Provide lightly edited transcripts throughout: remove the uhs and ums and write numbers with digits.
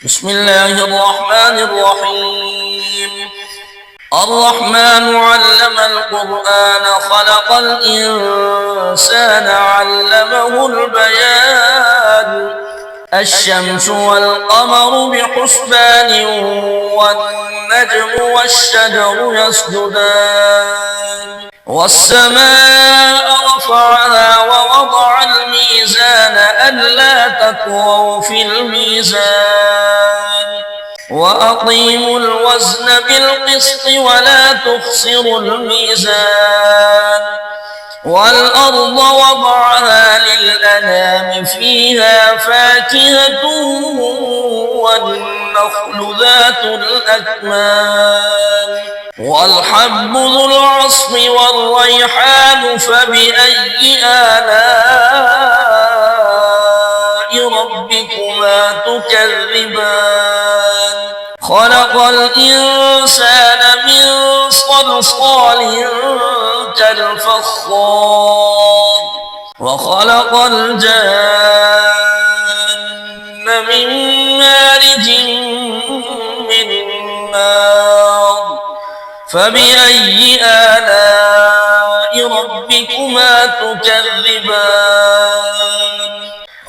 بسم الله الرحمن الرحيم. الرحمن علم القرآن خلق الإنسان علمه البيان. الشمس والقمر بحسبان والنجم والشجر يسجدان والسماء رفعها ووضع الميزان ألا تطغوا في الميزان وأقيموا الوزن بالقسط ولا تخسروا الميزان والأرض وضعها للأنام فيها فاكهة والنخل ذات الأكمام والحب ذو العصف والريحان فبأي آلاء ربكما تكذبان خلق الإنسان من صلصال كالفخار وخلق الجن من مارج من نار فبأي آلاء ربكما تكذبان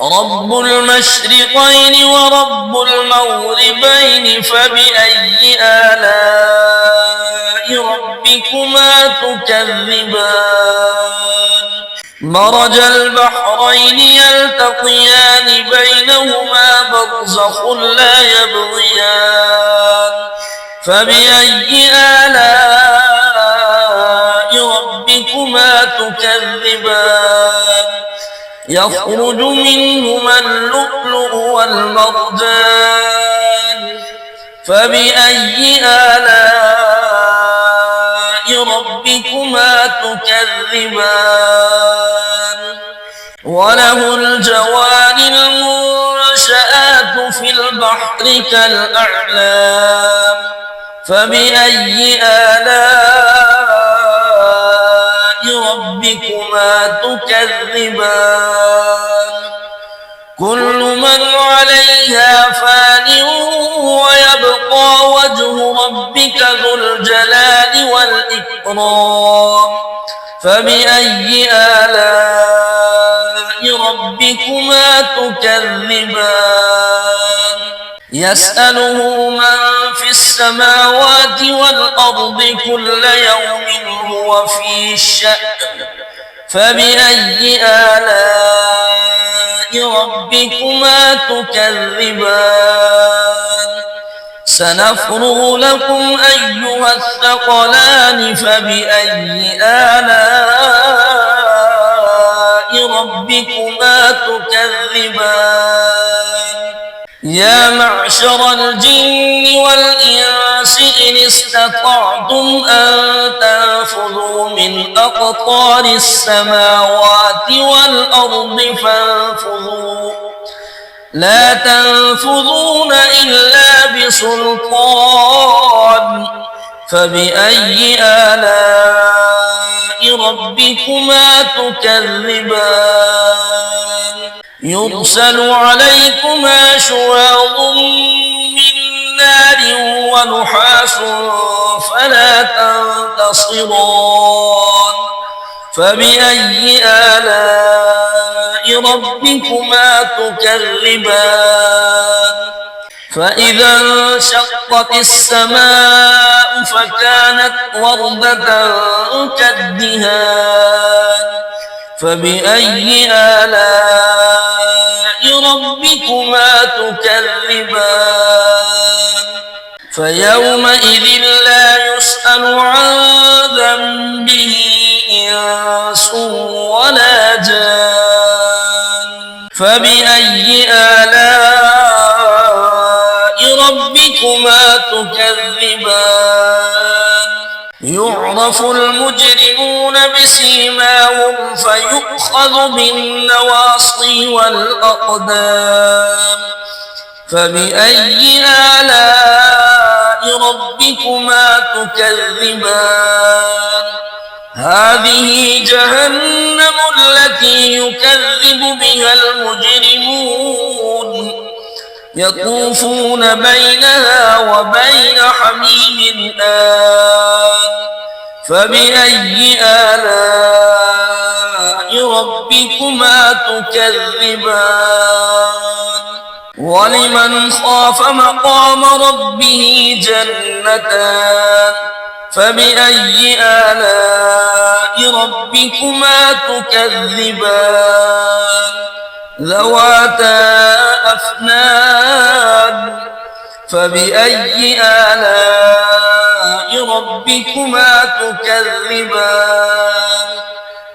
رب المشرقين ورب المغربين فبأي آلاء ربكما تكذبان مرج البحرين يلتقيان بينهما برزخ لا يبغيان فبأي آلاء ربكما تكذبان يخرج منهما اللؤلؤ والمرجان فبأي آلاء ربكما تكذبان وله الجوار المنشآت في البحر كالأعلام فبأي آلاء ربكما تكذبان كل من عليها فان ويبقى وجه ربك ذو الجلال والإكرام فبأي آلاء ربكما تكذبان يسأله من في السماوات والأرض كل يوم هو في شأن فبأي آلاء ربكما تكذبان سنفرغ لكم أيها الثقلان فبأي آلاء ربكما تكذبان يا معشر الجن والإنس إن استطعتم أن تنفذوا من أقطار السماوات والأرض فانفذوا لا تنفذون إلا بسلطان فبأي آلاء ربكما تكذبان يرسل عليكما شواظ من نار ونحاس فلا تنتصران فبأي آلاء ربكما تكذبان فإذا انشقت السماء فكانت وردة كالدهان فبأي آلاء ربكما تكذبان فيومئذ لا يسأل عن ذنبه إنس ولا جان فبأي آلاء ربكما تكذبان يعرف المجرمون بسيماهم فيؤخذ بالنواصي والأقدام فبأي آلاء ربكما تكذبان هذه جهنم التي يكذب بها المجرمون يطوفون بينها وبين حميم آن فبأي آلاء ربكما تكذبان ولمن خاف مقام ربه جنتان فبأي آلاء ربكما تكذبان ذواتا أفنان فبأي آلاء ربكما تكذبان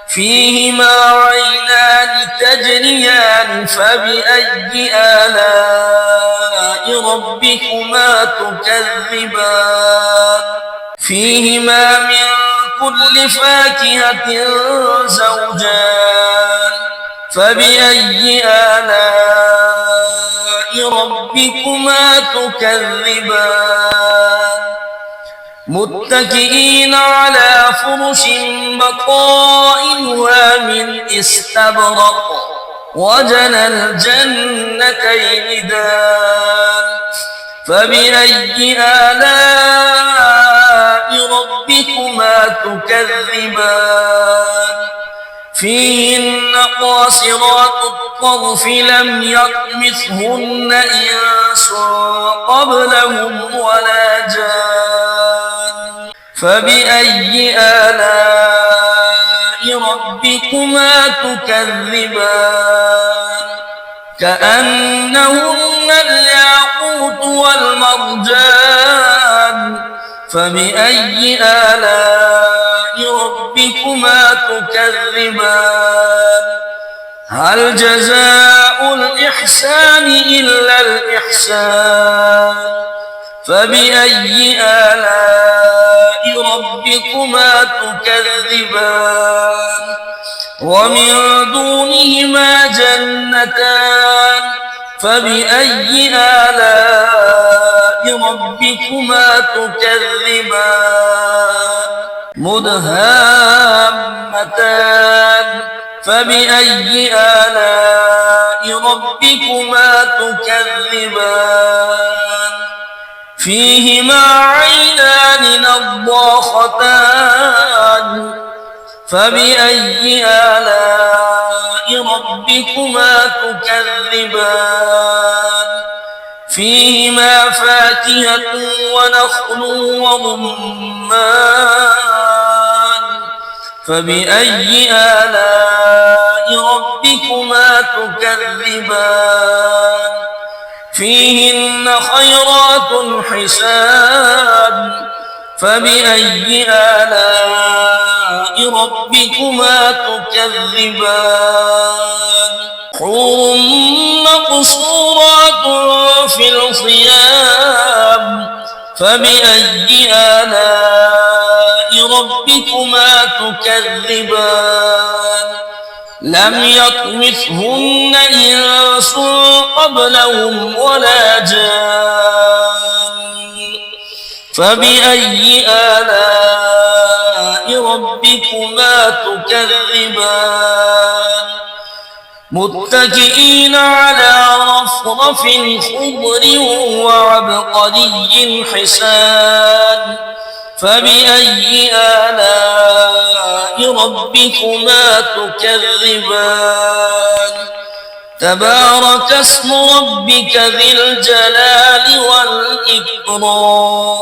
فيهما عينان تجريان فبأي آلاء ربكما تكذبان فيهما من كل فاكهة زوجان فبأي آلاء ربكما تكذبان متكئين على فرش بطائنها من استبرق وجنى الجنتين دان فبأي آلاء ربكما تكذبان فيهن قاصرات الطرف لم يطمثهن إنس قبلهم ولا جان فبأي آلاء ربكما تكذبان كأنهن الياقوت والمرجان فبأي آلاء ربكما تكذبان هل جزاء الإحسان إلا الإحسان فبأي آلاء ربكما تكذبان ومن دونهما جنتان فبأي آلاء ربكما تكذبان مدهامتان فبأي آلاء ربكما تكذبان فيهما عينان نضاختان فبأي آلاء ربكما تكذبان فيهما فاكهة ونخل ورمان فبأي آلاء ربكما تكذبان فيهن خيرات حسان فبأي آلاء ربكما تكذبان حور مقصورات في الخيام فبأي آلاء ربكما تكذبان لم يطمثهن إنس قبلهم ولا جان فبأي آلاء ربكما تكذبان متكئين على رفرف خضر وعبقري حسان فبأي آلاء ربكما تكذبان تبارك اسم ربك ذي الجلال والإكرام